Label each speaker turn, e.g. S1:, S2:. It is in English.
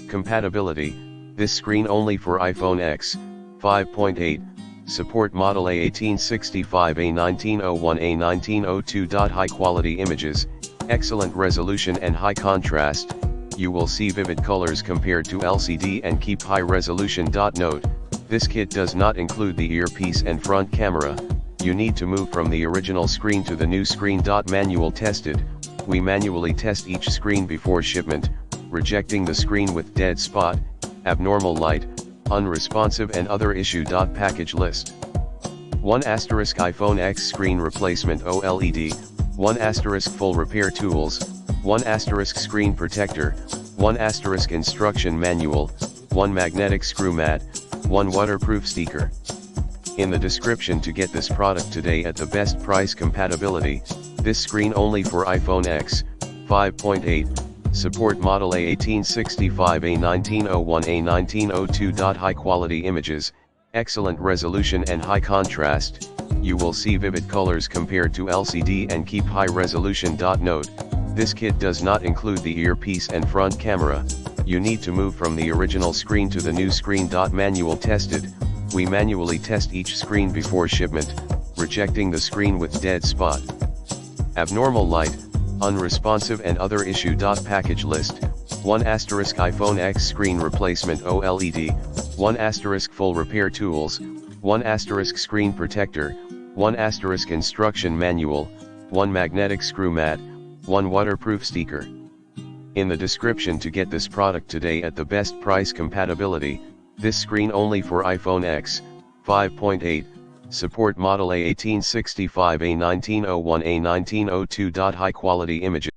S1: Compatibility: this screen only for iPhone X, 5.8, support model A1865, A1901, A1902. High quality images, excellent resolution and high contrast. You will see vivid colors compared to LCD and keep high resolution. Note: this kit does not include the earpiece and front camera. You need to move from the original screen to the new screen. Manual tested: we manually test each screen before shipment, rejecting the screen with dead spot, abnormal light, unresponsive and other issue. Package list: 1 iPhone X screen replacement OLED, 1 full repair tools, 1 screen protector, 1 instruction manual, 1 magnetic screw mat, 1 waterproof sticker. In the description to get this product today at the best price. Compatibility: this screen only for iPhone X, 5.8, support model A1865, A1901, A1902. High quality images, excellent resolution and high contrast. You will see vivid colors compared to LCD and keep high resolution. Note: this kit does not include the earpiece and front camera. You need to move from the original screen to the new screen. Manual tested: we manually test each screen before shipment, rejecting the screen with dead spot, abnormal light, unresponsive and other issue. Package list: 1 iPhone X screen replacement OLED, 1 full repair tools, 1 screen protector, 1 instruction manual, 1 magnetic screw mat, 1 waterproof sticker. In the description to get this product today at the best price. Compatibility: this screen only for iPhone X, 5.8, support model A1865, A1901, A1902. High quality images.